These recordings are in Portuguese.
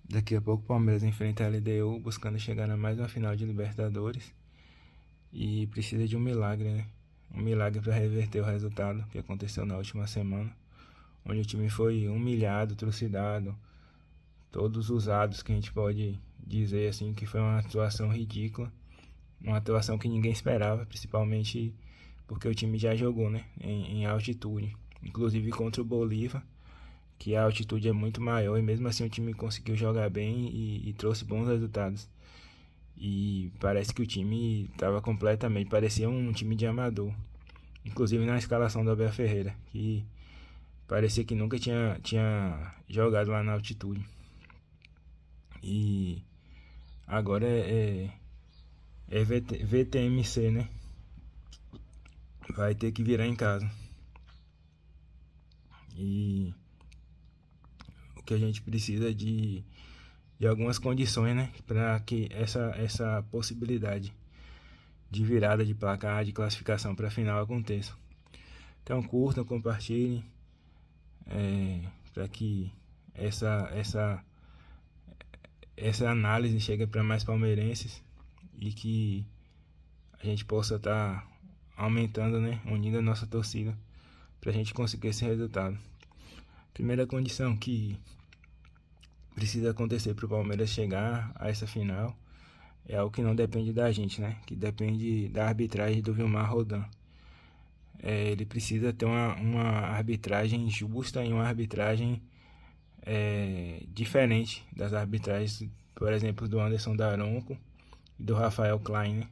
Daqui a pouco o Palmeiras enfrenta a LDU buscando chegar na mais uma final de Libertadores e precisa de um milagre, né? Um milagre para reverter o resultado que aconteceu na última semana, onde o time foi humilhado, trucidado, todos usados que a gente pode dizer assim que foi uma atuação ridícula, uma atuação que ninguém esperava, principalmente porque o time já jogou, né, em altitude, inclusive contra o Bolívar, que a altitude é muito maior e mesmo assim o time conseguiu jogar bem e trouxe bons resultados. E parece que o time estava completamente, parecia um time de amador, inclusive na escalação do Abel Ferreira, que parecia que nunca tinha jogado lá na altitude. E agora é VTMC, né? Vai ter que virar em casa. E o que a gente precisa de algumas condições, né? Para que essa possibilidade de virada de placar, de classificação para a final aconteça. Então curtam, compartilhem, para que essa, essa, essa análise chegue para mais palmeirenses e que a gente possa estar aumentando, né? Unindo a nossa torcida para a gente conseguir esse resultado. Primeira condição que precisa acontecer para o Palmeiras chegar a essa final é algo que não depende da gente, né? Que depende da arbitragem do Vilmar Rodan. Ele precisa ter uma arbitragem justa e uma arbitragem diferente das arbitragens, por exemplo, do Anderson Daronco e do Rafael Klein, né?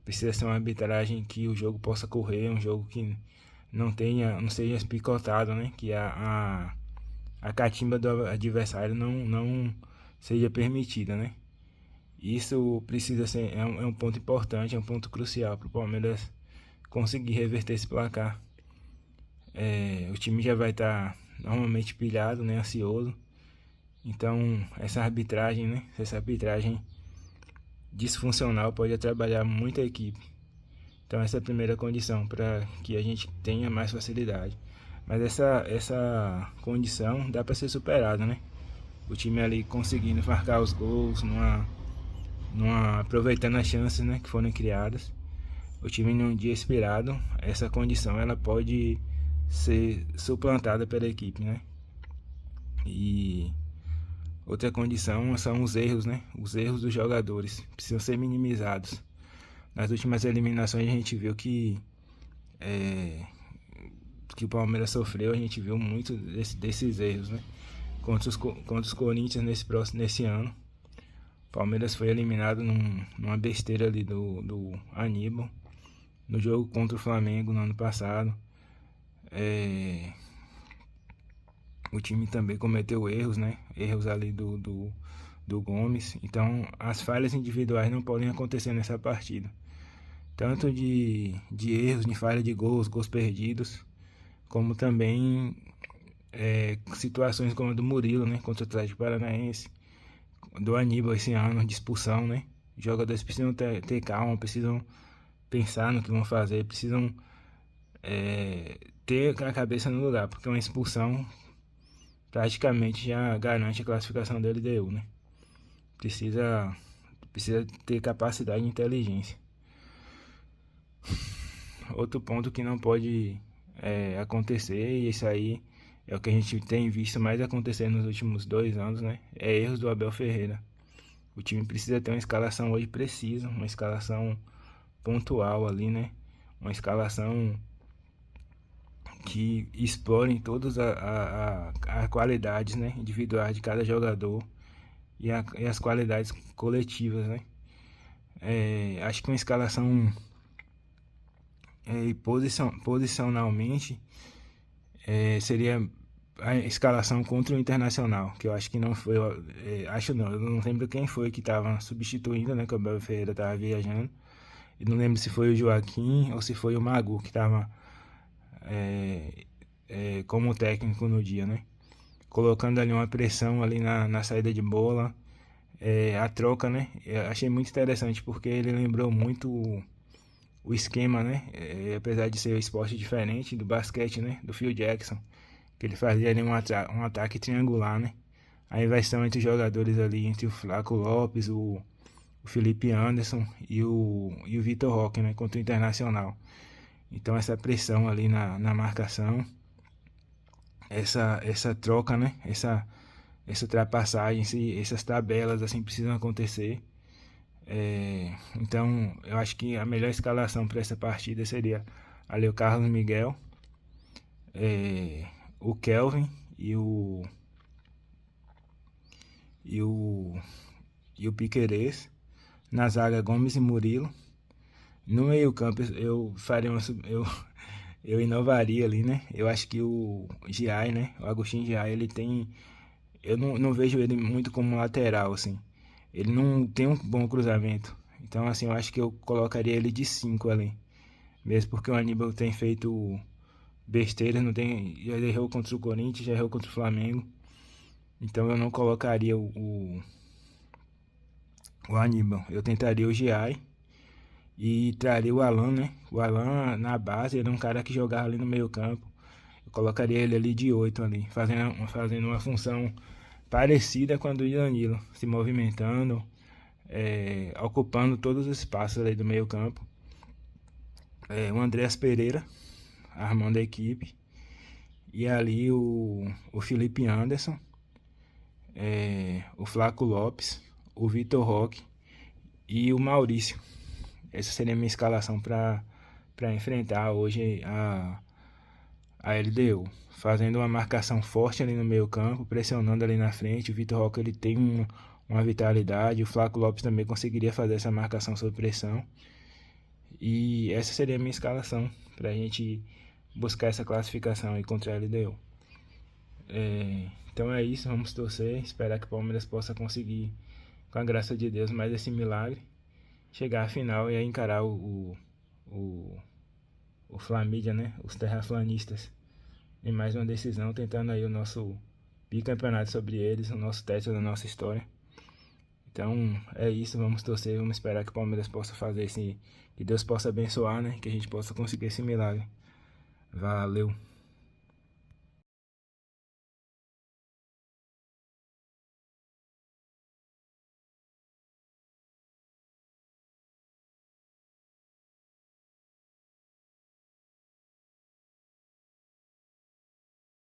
Precisa ser uma arbitragem que o jogo possa correr, um jogo que não seja picotado, né? Que a catimba do adversário não seja permitida, né? Isso precisa ser é um ponto importante, é um ponto crucial para o Palmeiras conseguir reverter esse placar. O time já vai estar normalmente pilhado, né, ansioso. Então essa arbitragem, né, essa arbitragem disfuncional pode atrapalhar muito a equipe. Então essa é a primeira condição para que a gente tenha mais facilidade. Mas essa condição dá para ser superada, né? O time ali conseguindo marcar os gols, aproveitando as chances, né, que foram criadas. O time num dia inspirado, essa condição ela pode ser suplantada pela equipe, né? E outra condição são os erros, né? Os erros dos jogadores precisam ser minimizados. Nas últimas eliminações a gente viu que o Palmeiras sofreu, a gente viu muito desses erros, né? Contra os Corinthians nesse ano. O Palmeiras foi eliminado numa besteira ali do Aníbal. No jogo contra o Flamengo no ano passado. O time também cometeu erros, né? Erros ali do Gomes. Então as falhas individuais não podem acontecer nessa partida. Tanto de erros, de falha de gols perdidos, como também situações como a do Murilo, né? Contra o Atlético Paranaense, do Aníbal esse ano, de expulsão, né? Os jogadores precisam ter calma, precisam pensar no que vão fazer, precisam ter a cabeça no lugar, porque uma expulsão praticamente já garante a classificação da LDU, né? Precisa, precisa ter capacidade e inteligência. Outro ponto que não pode acontecer, e isso aí é o que a gente tem visto mais acontecer nos últimos 2 anos, né? É erros do Abel Ferreira. O time precisa ter uma escalação hoje precisa, uma escalação pontual ali, né? Uma escalação que explorem todas as qualidades, né, individuais de cada jogador e as qualidades coletivas, né? Acho que uma escalação posicionalmente seria a escalação contra o Internacional, que eu acho que não foi, acho não, eu não lembro quem foi que estava substituindo, né, que o Abel Ferreira estava viajando, e não lembro se foi o Joaquim ou se foi o Magu que estava como técnico no dia, né? Colocando ali uma pressão ali na saída de bola, a troca, né? Eu achei muito interessante porque ele lembrou muito o esquema, né? Apesar de ser um esporte diferente do basquete, né? Do Phil Jackson, que ele fazia ali um ataque triangular, né? a inversão entre os jogadores ali, entre o Flaco Lopes, o Felipe Anderson e o Vitor Roque, né, contra o Internacional. Então essa pressão ali na marcação, essa troca, né, essa ultrapassagem, essas tabelas assim precisam acontecer. Então eu acho que a melhor escalação para essa partida seria ali o Carlos Miguel, o Kelvin e o Piquerez. Na zaga, Gomes e Murilo. No meio campo eu faria eu inovaria ali, né? Eu acho que o Giai, né? O Agostinho Giai, ele tem... Eu não vejo ele muito como lateral, assim. Ele não tem um bom cruzamento. Então, assim, eu acho que eu colocaria ele de 5 ali. Mesmo porque o Aníbal tem feito besteiras, não tem... Já errou contra o Corinthians, já errou contra o Flamengo. Então eu não colocaria o Aníbal. Eu tentaria o Giai e traria o Alan, né? O Alan na base, ele é um cara que jogava ali no meio campo. Eu colocaria ele ali de 8 ali, fazendo uma função parecida com a do Danilo, se movimentando, ocupando todos os espaços ali do meio campo. O Andreas Pereira armando a equipe. E ali o Felipe Anderson, o Flaco Lopes, o Vitor Roque e o Maurício. Essa seria a minha escalação para enfrentar hoje a LDU. Fazendo uma marcação forte ali no meio campo, pressionando ali na frente. O Vitor Roque ele tem uma vitalidade. O Flaco Lopes também conseguiria fazer essa marcação sob pressão. E essa seria a minha escalação para a gente buscar essa classificação aí contra a LDU. Então é isso, vamos torcer, esperar que o Palmeiras possa conseguir, com a graça de Deus, mais esse milagre, chegar à final e encarar o Flamídia, né? Os terraplanistas, em mais uma decisão, tentando aí o nosso bicampeonato sobre eles, o nosso teste da nossa história. Então é isso, vamos torcer, vamos esperar que o Palmeiras possa fazer que Deus possa abençoar, né? Que a gente possa conseguir esse milagre. Valeu!